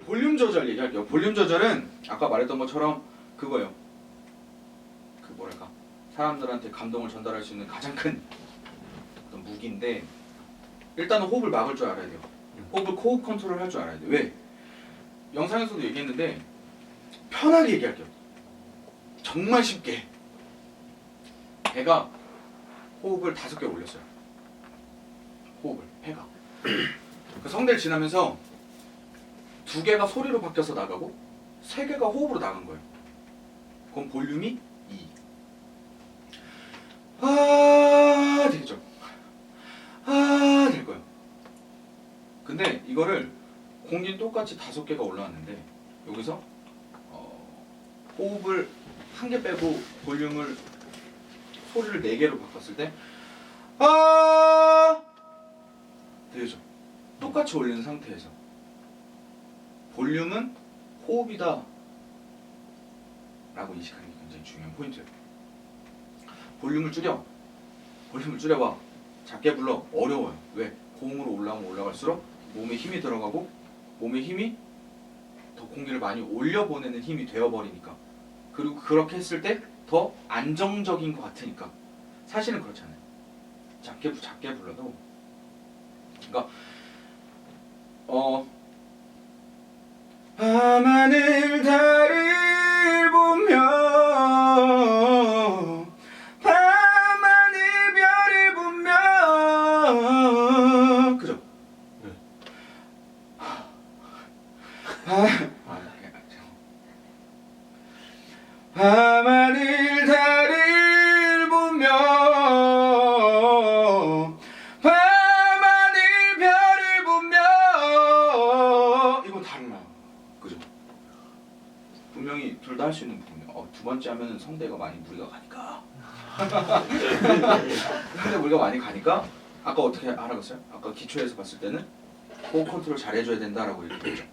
볼륨 조절 얘기할게요. 볼륨 조절은 아까 말했던 것처럼 그거예요. 그 뭐랄까 사람들한테 감동을 전달할 수 있는 가장 큰 어떤 무기인데 일단은 호흡을 막을 줄 알아야 돼요. 호흡을 코흡 컨트롤 할 줄 알아야 돼요. 왜? 영상에서도 얘기했는데 편하게 얘기할게요. 정말 쉽게 배가 호흡을 5개 올렸어요. 호흡을 배가 그 성대를 지나면서 2개가 소리로 바뀌어서 나가고 3개가 호흡으로 나간 거예요. 그럼 볼륨이 2. 아 되겠죠? 아 될 거예요. 근데 이거를 공긴 똑같이 5개가 올라왔는데 여기서 호흡을 1개 빼고 볼륨을 소리를 4개로 바꿨을 때 아 되죠? 똑같이 올리는 상태에서 볼륨은 호흡이다 라고 인식하는 게 굉장히 중요한 포인트예요. 볼륨을 줄여봐. 작게 불러. 어려워요. 왜? 고음으로 올라가면 올라갈수록 몸에 힘이 들어가고 몸의 힘이 더 공기를 많이 올려보내는 힘이 되어버리니까. 그리고 그렇게 했을 때 더 안정적인 것 같으니까. 사실은 그렇잖아요. 작게 불러도 그러니까 밤하늘 달을 보며 밤하늘 별을 보며 그죠? 네. 밤하늘 달을 보며 밤하늘 별을 보며 이거 달라. 그죠? 분명히 둘 다 할 수 있는 부분이에요. 2번째 하면은 성대가 많이 무리가 가니까 성대 무리가 많이 가니까 아까 어떻게 알아봤어요? 아까 기초에서 봤을 때는 호흡 컨트롤 잘 해줘야 된다라고 얘기했죠.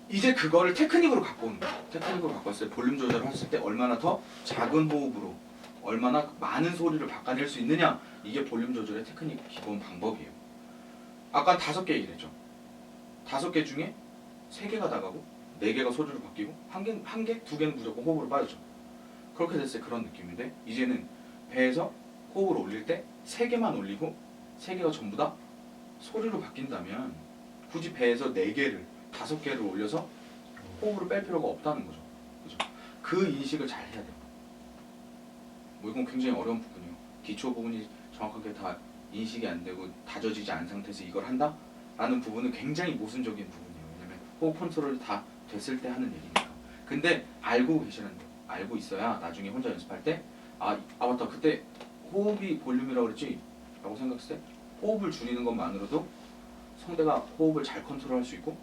이제 그거를 테크닉으로 갖고 오는 거예요. 테크닉으로 갖고 왔을 때 볼륨 조절을 했을 때 얼마나 더 작은 호흡으로 얼마나 많은 소리를 바꿔낼 수 있느냐, 이게 볼륨 조절의 테크닉 기본 방법이에요. 아까 5개 얘기했죠. 5개 중에 3개가 나가고 4개가 소리로 바뀌고 1개, 2개는 무조건 호흡으로 빠졌죠. 그렇게 됐을 때 그런 느낌인데 이제는 배에서 호흡을 올릴 때 3개만 올리고 3개가 전부 다 소리로 바뀐다면 굳이 배에서 4개를 5개를 올려서 호흡을 뺄 필요가 없다는 거죠. 그죠? 그 인식을 잘 해야 돼요. 뭐 이건 굉장히 어려운 부분이에요. 기초 부분이 정확하게 다 인식이 안 되고 다져지지 않은 상태에서 이걸 한다? 라는 부분은 굉장히 모순적인 부분이에요. 왜냐면 호흡 컨트롤이 다 됐을 때 하는 얘기니까. 근데 알고 계시는 거예요. 알고 있어야 나중에 혼자 연습할 때 맞다. 그때 호흡이 볼륨이라고 그랬지? 라고 생각했을 때 호흡을 줄이는 것만으로도 성대가 호흡을 잘 컨트롤할 수 있고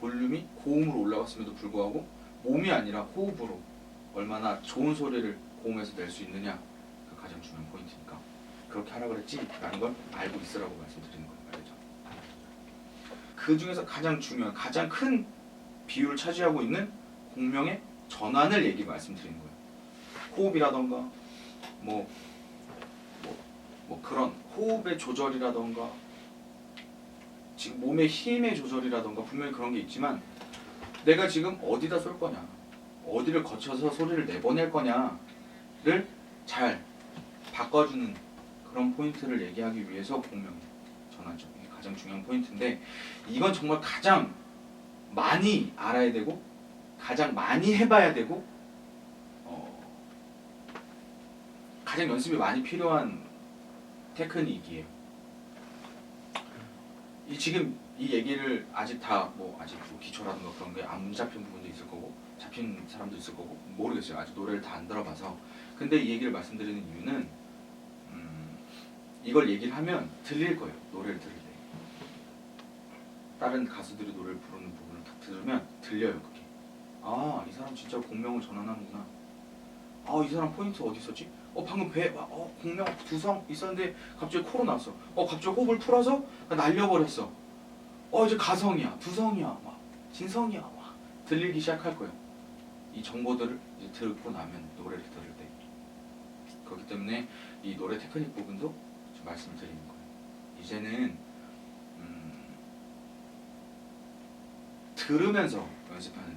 볼륨이 고음으로 올라갔음에도 불구하고 몸이 아니라 호흡으로 얼마나 좋은 소리를 고음에서 낼 수 있느냐가 가장 중요한 포인트니까 그렇게 하라 그랬지? 라는 걸 알고 있으라고 말씀드리는 거예요. 알겠죠? 그 중에서 가장 중요한 가장 큰 비율을 차지하고 있는 공명의 전환을 말씀드리는 거예요. 호흡이라던가 뭐 그런 호흡의 조절이라던가 지금 몸의 힘의 조절이라던가 분명히 그런 게 있지만 내가 지금 어디다 쏠 거냐, 어디를 거쳐서 소리를 내보낼 거냐를 잘 바꿔주는 그런 포인트를 얘기하기 위해서 공명 전환점, 이게 가장 중요한 포인트인데 이건 정말 가장 많이 알아야 되고 가장 많이 해봐야 되고 가장 연습이 많이 필요한 테크닉이에요. 지금 이 얘기를 아직 아직 기초라든가 그런 게 안 잡힌 부분도 있을 거고 잡힌 사람도 있을 거고 모르겠어요. 아직 노래를 다 안 들어봐서. 근데 이 얘기를 말씀드리는 이유는 이걸 얘기를 하면 들릴 거예요. 노래를 들을 때 다른 가수들이 노래를 부르는 부분을 딱 들으면 들려요. 그게 이 사람 진짜 공명을 전환하는구나. 이 사람 포인트 어디 있었지? 방금 배에 공명 두성 있었는데 갑자기 코로 나왔어. 갑자기 호흡을 풀어서 날려버렸어. 이제 가성이야, 두성이야, 막 진성이야, 막 들리기 시작할 거예요. 이 정보들을 이제 듣고 나면 노래를 들을 때. 그렇기 때문에 이 노래 테크닉 부분도 좀 말씀드리는 거예요. 이제는 들으면서 연습하는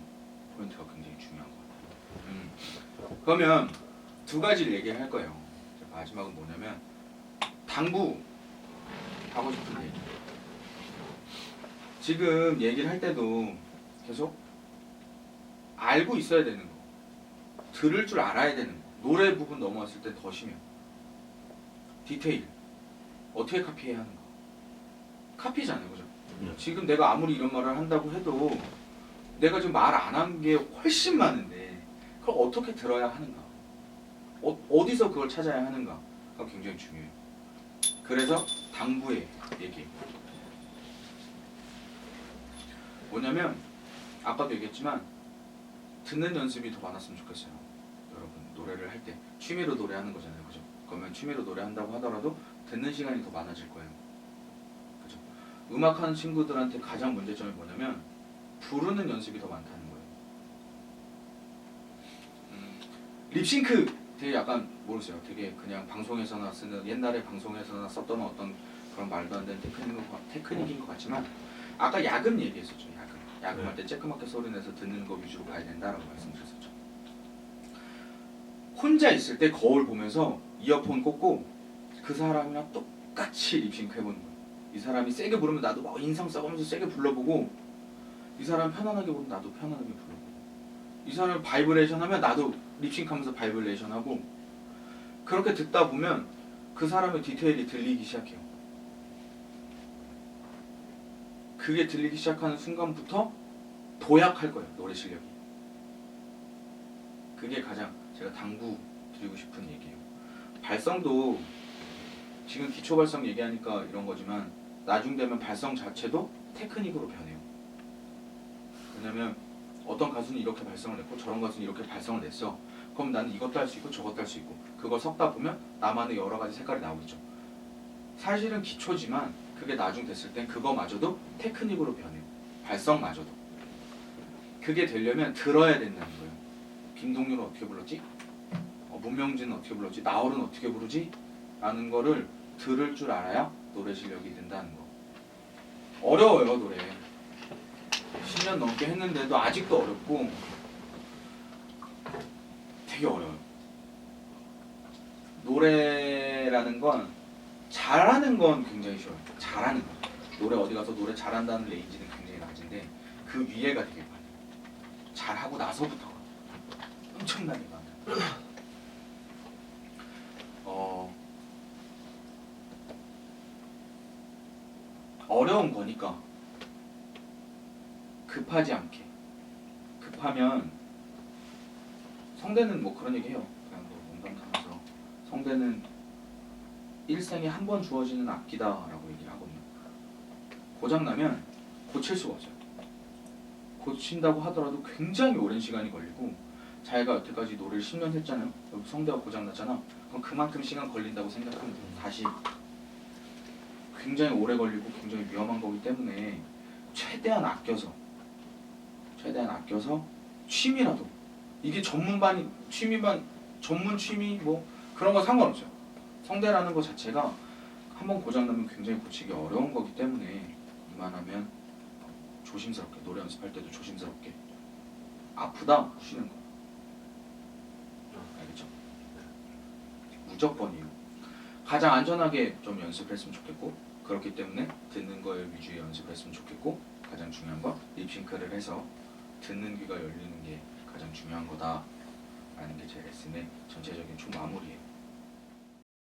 포인트가 굉장히 중요한 것 같아요. 그러면 두 가지를 얘기를 할 거예요. 마지막은 뭐냐면 당부 하고 싶은 얘기. 지금 얘기를 할 때도 계속 알고 있어야 되는 거, 들을 줄 알아야 되는 거. 노래 부분 넘어왔을 때 더 심해요. 디테일 어떻게 카피해야 하는가. 카피잖아요, 그죠? 지금 내가 아무리 이런 말을 한다고 해도 내가 지금 말 안 한 게 훨씬 많은데 그걸 어떻게 들어야 하는가, 어디서 그걸 찾아야 하는가가 굉장히 중요해요. 그래서 당부의 얘기 뭐냐면 아까도 얘기했지만 듣는 연습이 더 많았으면 좋겠어요. 여러분 노래를 할 때 취미로 노래하는 거잖아요, 그죠? 그러면 취미로 노래한다고 하더라도 듣는 시간이 더 많아질 거예요, 그죠? 음악하는 친구들한테 가장 문제점이 뭐냐면 부르는 연습이 더 많다는 거예요. 립싱크 되게 약간 모르겠어요. 되게 그냥 방송에서나 쓰는, 옛날에 방송에서나 썼던 어떤 그런 말도 안 되는 테크닉인 것 같지만 아까 야금 얘기했었죠. 야금할 때 쬐끄맣게 소리 내서 듣는 거 위주로 가야 된다라고 말씀드렸었죠. 혼자 있을 때 거울 보면서 이어폰 꽂고 그 사람이랑 똑같이 립싱크 해보는 거예요. 이 사람이 세게 부르면 나도 막 인상 써가면서 세게 불러보고, 이 사람 편안하게 부르면 나도 편안하게 불러보고, 이 사람이 바이브레이션 하면 나도 립싱크 하면서 바이브레이션 하고, 그렇게 듣다 보면 그 사람의 디테일이 들리기 시작해요. 그게 들리기 시작하는 순간부터 도약할 거예요, 노래 실력이. 그게 가장 제가 당부 드리고 싶은 얘기예요. 발성도 지금 기초 발성 얘기하니까 이런 거지만 나중 되면 발성 자체도 테크닉으로 변해요. 왜냐면 어떤 가수는 이렇게 발성을 냈고 저런 가수는 이렇게 발성을 냈어. 그럼 나는 이것도 할 수 있고 저것도 할 수 있고, 그걸 섞다 보면 나만의 여러 가지 색깔이 나오겠죠. 사실은 기초지만 그게 나중 됐을 땐 그거마저도 테크닉으로 변해요. 발성마저도. 그게 되려면 들어야 된다는 거예요. 김동률은 어떻게 불렀지? 문명진은 어떻게 불렀지? 나얼은 어떻게 부르지? 라는 거를 들을 줄 알아야 노래 실력이 된다는 거. 어려워요, 노래. 10년 넘게 했는데도 아직도 어렵고 되게 어려워요. 노래라는 건 잘하는 건 굉장히 쉬워요. 잘하는 거. 노래 어디 가서 노래 잘한다는 레인지는 굉장히 낮은데 그 위에가 되게 많아요. 잘하고 나서부터가 엄청나게 많아요. 어려운 거니까 급하지 않게. 급하면 성대는 뭐 그런 얘기 해요. 그냥 뭐 농담 삼아서 성대는 일생에 한 번 주어지는 악기다라고 얘기를 하거든요. 고장나면 고칠 수가 없어요. 고친다고 하더라도 굉장히 오랜 시간이 걸리고, 자기가 여태까지 노래를 10년 했잖아요. 여기 성대가 고장났잖아. 그럼 그만큼 시간 걸린다고 생각하면 돼요. 다시 굉장히 오래 걸리고 굉장히 위험한 거기 때문에 최대한 아껴서 취미라도, 이게 전문반이 취미반 전문 취미 뭐 그런 거 상관없어요. 성대라는 거 자체가 한번 고장나면 굉장히 고치기 어려운 거기 때문에 이만하면 조심스럽게, 노래 연습할 때도 조심스럽게, 아프다 쉬는 거. 알겠죠? 무조건이에요. 가장 안전하게 좀 연습을 했으면 좋겠고, 그렇기 때문에 듣는 거에 위주의 연습을 했으면 좋겠고, 가장 중요한 거 립싱크를 해서 듣는 귀가 열리는 게 가장 중요한 거다 라는 게 제 레슨의 전체적인 총 마무리예요.